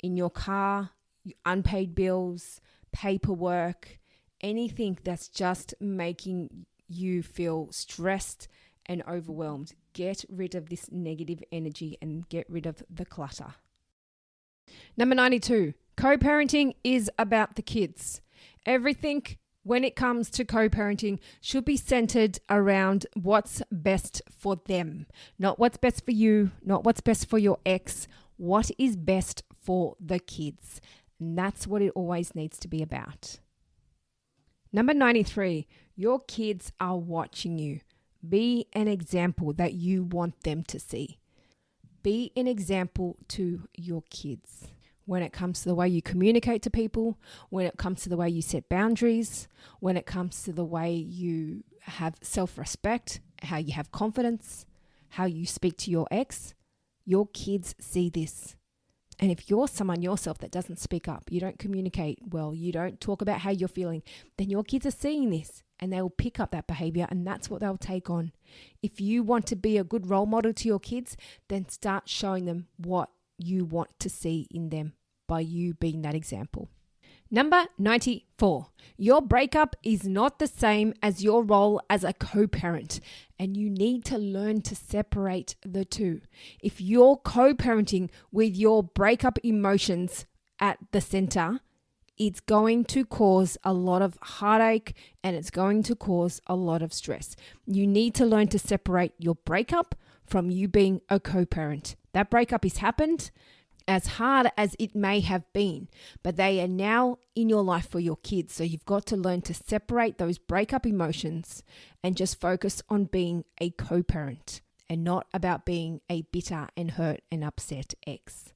Speaker 1: In your car, unpaid bills, paperwork, anything that's just making you feel stressed and overwhelmed. Get rid of this negative energy and get rid of the clutter. Number 92, co-parenting is about the kids. Everything when it comes to co-parenting should be centered around what's best for them. Not what's best for you, not what's best for your ex, what is best for the kids. And that's what it always needs to be about. Number 93, your kids are watching you. Be an example that you want them to see. Be an example to your kids when it comes to the way you communicate to people, when it comes to the way you set boundaries, when it comes to the way you have self-respect, how you have confidence, how you speak to your ex. Your kids see this. And if you're someone yourself that doesn't speak up, you don't communicate well, you don't talk about how you're feeling, then your kids are seeing this and they will pick up that behavior, and that's what they'll take on. If you want to be a good role model to your kids, then start showing them what you want to see in them by you being that example. Number 94, your breakup is not the same as your role as a co-parent, and you need to learn to separate the two. If you're co-parenting with your breakup emotions at the center, it's going to cause a lot of heartache and it's going to cause a lot of stress. You need to learn to separate your breakup from you being a co-parent. That breakup has happened, as hard as it may have been, but they are now in your life for your kids. So you've got to learn to separate those breakup emotions and just focus on being a co-parent and not about being a bitter and hurt and upset ex.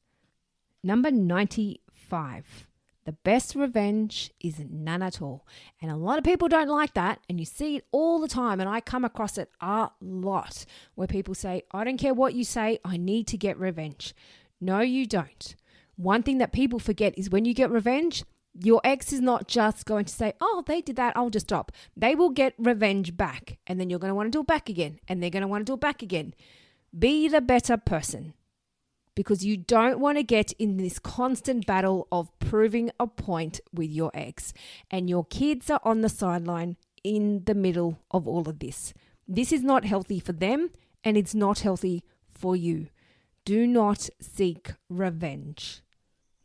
Speaker 1: Number 95, the best revenge is none at all. And a lot of people don't like that, and you see it all the time, and I come across it a lot where people say, I don't care what you say, I need to get revenge. No, you don't. One thing that people forget is when you get revenge, your ex is not just going to say, oh, they did that, I'll just stop. They will get revenge back, and then you're going to want to do it back again, and they're going to want to do it back again. Be the better person, because you don't want to get in this constant battle of proving a point with your ex, and your kids are on the sideline in the middle of all of this. This is not healthy for them, and it's not healthy for you. Do not seek revenge.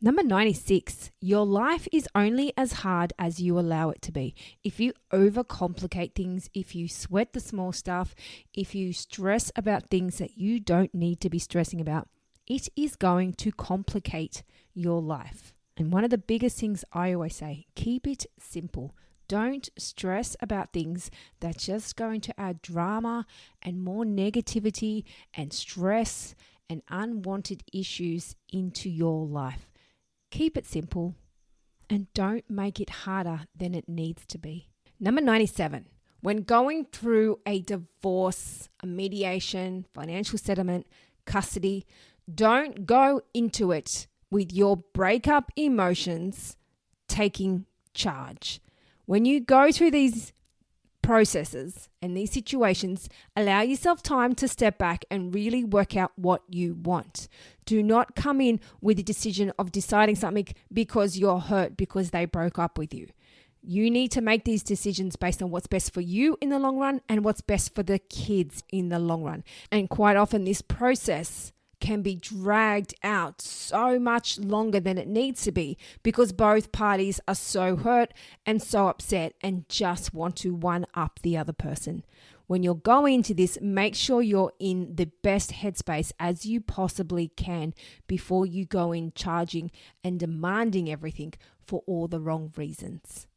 Speaker 1: Number 96, your life is only as hard as you allow it to be. If you overcomplicate things, if you sweat the small stuff, if you stress about things that you don't need to be stressing about, it is going to complicate your life. And one of the biggest things I always say, keep it simple. Don't stress about things that's just going to add drama and more negativity and stress and unwanted issues into your life. Keep it simple and don't make it harder than it needs to be. Number 97. When going through a divorce, a mediation, financial settlement, custody, don't go into it with your breakup emotions taking charge. When you go through these processes and these situations, allow yourself time to step back and really work out what you want. Do not come in with a decision of deciding something because you're hurt because they broke up with you. You need to make these decisions based on what's best for you in the long run and what's best for the kids in the long run. And quite often this process can be dragged out so much longer than it needs to be because both parties are so hurt and so upset and just want to one up the other person. When you're going into this, make sure you're in the best headspace as you possibly can before you go in charging and demanding everything for all the wrong reasons.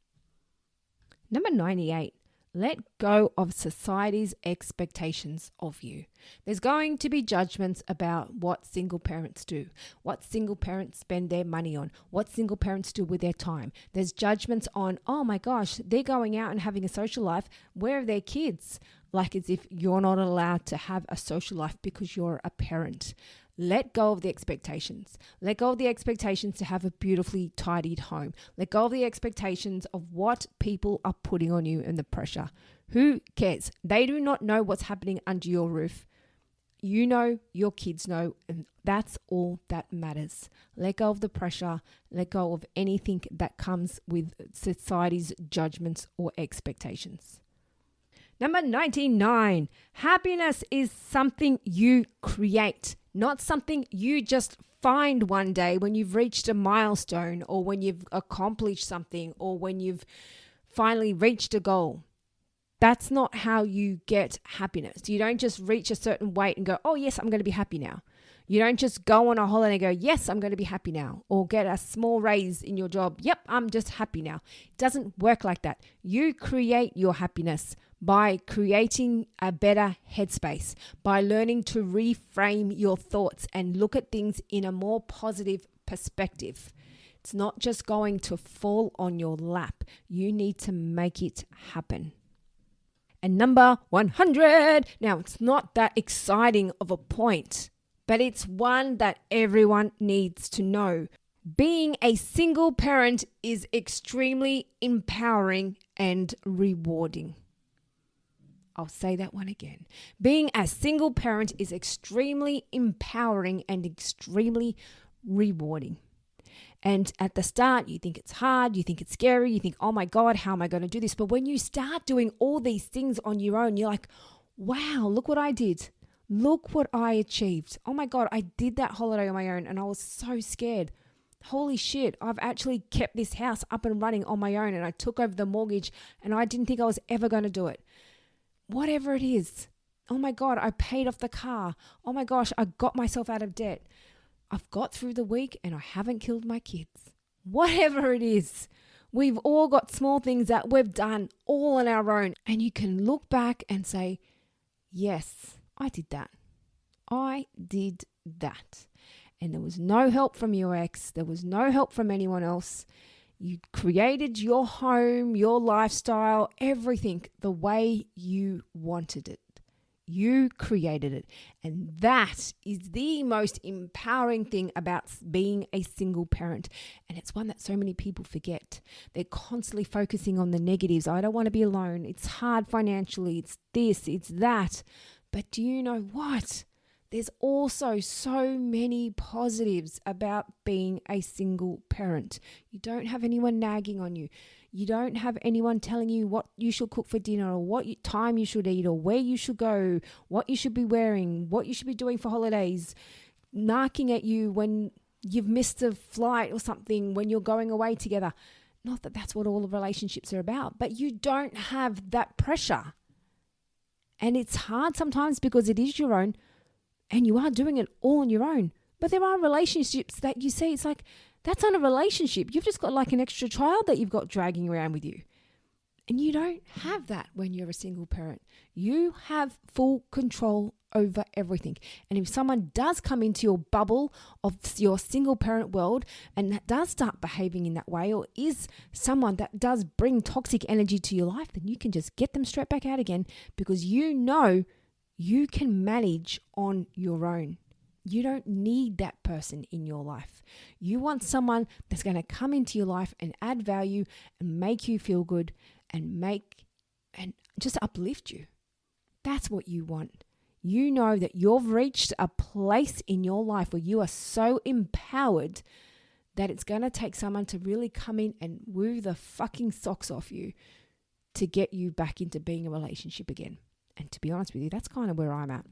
Speaker 1: Number 98. Let go of society's expectations of you. There's going to be judgments about what single parents do, what single parents spend their money on, what single parents do with their time. There's judgments on, oh my gosh, they're going out and having a social life. Where are their kids? Like as if you're not allowed to have a social life because you're a parent. Let go of the expectations. Let go of the expectations to have a beautifully tidied home. Let go of the expectations of what people are putting on you and the pressure. Who cares? They do not know what's happening under your roof. You know, your kids know, and that's all that matters. Let go of the pressure. Let go of anything that comes with society's judgments or expectations. Number 99, happiness is something you create, not something you just find one day when you've reached a milestone or when you've accomplished something or when you've finally reached a goal. That's not how you get happiness. You don't just reach a certain weight and go, oh yes, I'm going to be happy now. You don't just go on a holiday and go, yes, I'm going to be happy now. Or get a small raise in your job. Yep, I'm just happy now. It doesn't work like that. You create your happiness by creating a better headspace, by learning to reframe your thoughts and look at things in a more positive perspective. It's not just going to fall on your lap. You need to make it happen. And number 100. Now, it's not that exciting of a point, but it's one that everyone needs to know. Being a single parent is extremely empowering and rewarding. I'll say that one again. Being a single parent is extremely empowering and extremely rewarding. And at the start, you think it's hard, you think it's scary, you think, oh my God, how am I going to do this? But when you start doing all these things on your own, you're like, wow, look what I did. Look what I achieved. Oh my God, I did that holiday on my own and I was so scared. Holy shit, I've actually kept this house up and running on my own and I took over the mortgage and I didn't think I was ever going to do it. Whatever it is. Oh my God, I paid off the car. Oh my gosh, I got myself out of debt. I've got through the week and I haven't killed my kids. Whatever it is, we've all got small things that we've done all on our own. And you can look back and say, yes, I did that. I did that. And there was no help from your ex. There was no help from anyone else. You created your home, your lifestyle, everything the way you wanted it. You created it. And that is the most empowering thing about being a single parent. And it's one that so many people forget. They're constantly focusing on the negatives. I don't want to be alone. It's hard financially. It's this, it's that. But do you know what? There's also so many positives about being a single parent. You don't have anyone nagging on you. You don't have anyone telling you what you should cook for dinner or what time you should eat or where you should go, what you should be wearing, what you should be doing for holidays, knocking at you when you've missed a flight or something when you're going away together. Not that that's what all the relationships are about, but you don't have that pressure. And it's hard sometimes because it is your own and you are doing it all on your own. But there are relationships that you see, it's like, that's not a relationship. You've just got like an extra child that you've got dragging around with you. And you don't have that when you're a single parent. You have full control over everything. And if someone does come into your bubble of your single parent world and that does start behaving in that way, or is someone that does bring toxic energy to your life, then you can just get them straight back out again, because you know you can manage on your own. You don't need that person in your life. You want someone that's going to come into your life and add value and make you feel good and just uplift you. That's what you want. You know that you've reached a place in your life where you are so empowered that it's going to take someone to really come in and woo the fucking socks off you to get you back into being a relationship again. And to be honest with you, that's kind of where I'm at.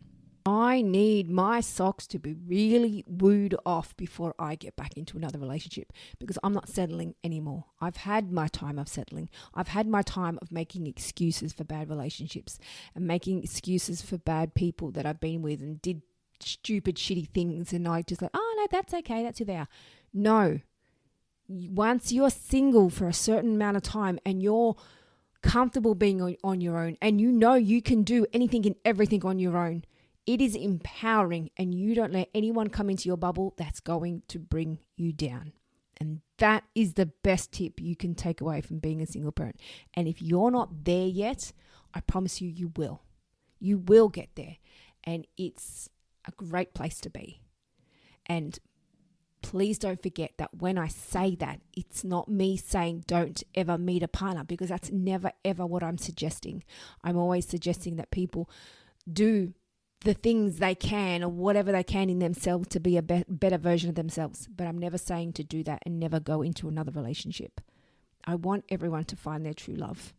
Speaker 1: I need my socks to be really wooed off before I get back into another relationship, because I'm not settling anymore. I've had my time of settling. I've had my time of making excuses for bad relationships and making excuses for bad people that I've been with and did stupid, shitty things. And I just like, oh no, that's okay. That's who they are. No. Once you're single for a certain amount of time and you're comfortable being on your own, and you know you can do anything and everything on your own, it is empowering, and you don't let anyone come into your bubble that's going to bring you down. And that is the best tip you can take away from being a single parent. And if you're not there yet, I promise you, you will. You will get there. And it's a great place to be. And please don't forget that when I say that, it's not me saying don't ever meet a partner, because that's never, ever what I'm suggesting. I'm always suggesting that people do the things they can or whatever they can in themselves to be a better version of themselves. But I'm never saying to do that and never go into another relationship. I want everyone to find their true love.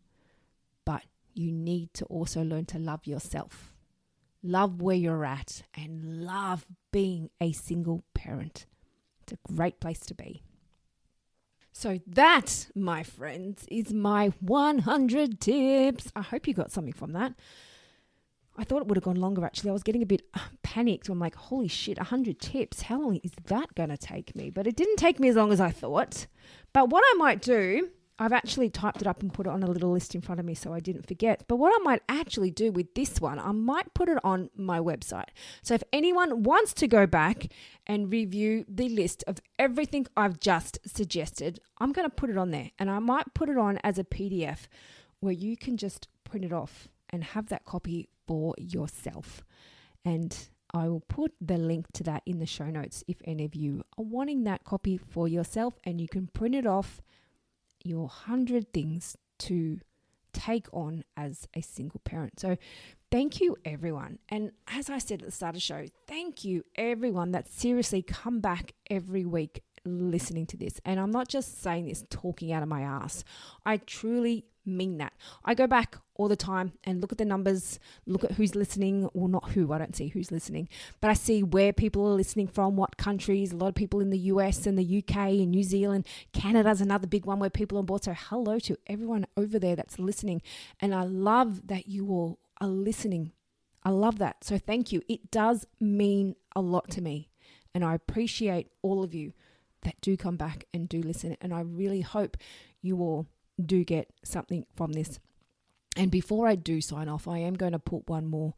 Speaker 1: But you need to also learn to love yourself. Love where you're at and love being a single parent. It's a great place to be. So that, my friends, is my 100 tips. I hope you got something from that. I thought it would have gone longer, actually. I was getting a bit panicked. I'm like, holy shit, 100 tips. How long is that going to take me? But it didn't take me as long as I thought. But what I might do, I've actually typed it up and put it on a little list in front of me so I didn't forget. But what I might actually do with this one, I might put it on my website. So if anyone wants to go back and review the list of everything I've just suggested, I'm going to put it on there. And I might put it on as a PDF where you can just print it off and have that copy for yourself. And I will put the link to that in the show notes if any of you are wanting that copy for yourself, and you can print it off your 100 things to take on as a single parent. So thank you, everyone. And as I said at the start of the show, thank you, everyone that seriously come back every week listening to this. And I'm not just saying this talking out of my ass. I truly mean that. I go back all the time and look at the numbers, look at who's listening. Well, not who, I don't see who's listening, but I see where people are listening from, what countries. A lot of people in the US and the UK and New Zealand. Canada's another big one where people are on board. So hello to everyone over there that's listening. And I love that you all are listening. I love that. So thank you. It does mean a lot to me. And I appreciate all of you that do come back and do listen. And I really hope you all do get something from this. And before I do sign off, I am going to put one more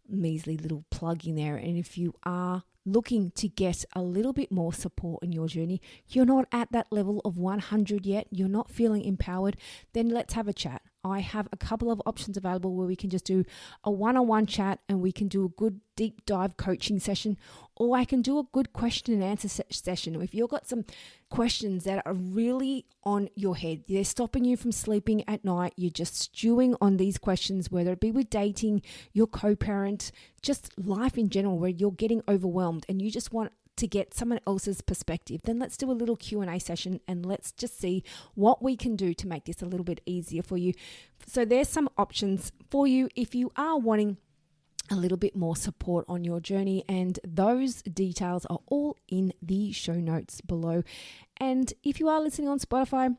Speaker 1: measly little plug in there. And if you are looking to get a little bit more support in your journey, you're not at that level of 100 yet, you're not feeling empowered, then let's have a chat. I have a couple of options available where we can just do a one-on-one chat and we can do a good deep dive coaching session, or I can do a good question and answer session. If you've got some questions that are really on your head, they're stopping you from sleeping at night, you're just stewing on these questions, whether it be with dating, your co-parent, just life in general, where you're getting overwhelmed and you just want to get someone else's perspective, then let's do a little Q&A session and let's just see what we can do to make this a little bit easier for you. So there's some options for you if you are wanting a little bit more support on your journey, and those details are all in the show notes below. And if you are listening on Spotify,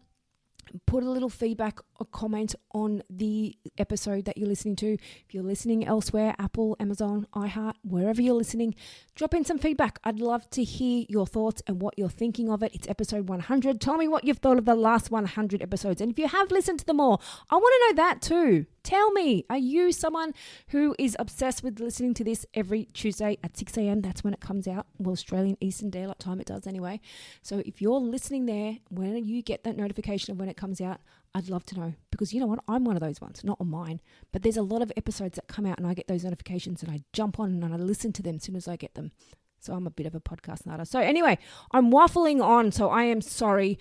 Speaker 1: put a little feedback or comment on the episode that you're listening to. If you're listening elsewhere, Apple, Amazon, iHeart, wherever you're listening, drop in some feedback. I'd love to hear your thoughts and what you're thinking of it. It's episode 100. Tell me what you've thought of the last 100 episodes. And if you have listened to them all, I want to know that too. Tell me, are you someone who is obsessed with listening to this every Tuesday at 6 a.m? That's when it comes out. Well, Australian Eastern Daylight Time it does anyway. So if you're listening there, when you get that notification of when it comes out, I'd love to know, because you know what? I'm one of those ones, not on mine, but there's a lot of episodes that come out and I get those notifications and I jump on and I listen to them as soon as I get them. So I'm a bit of a podcast nutter. So anyway, I'm waffling on, so I am sorry.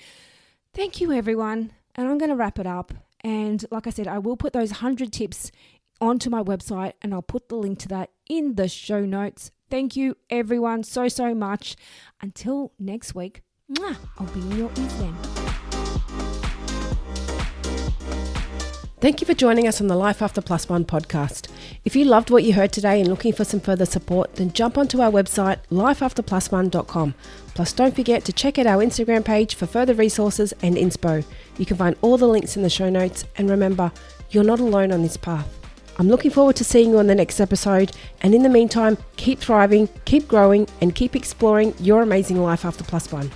Speaker 1: Thank you, everyone. And I'm going to wrap it up. And like I said, I will put those 100 tips onto my website and I'll put the link to that in the show notes. Thank you, everyone, so much. Until next week, I'll be in your ears then.
Speaker 2: Thank you for joining us on the Life After Plus One podcast. If you loved what you heard today and looking for some further support, then jump onto our website, lifeafterplusone.com. Plus, don't forget to check out our Instagram page for further resources and inspo. You can find all the links in the show notes. And remember, you're not alone on this path. I'm looking forward to seeing you on the next episode. And in the meantime, keep thriving, keep growing, and keep exploring your amazing life after plus one.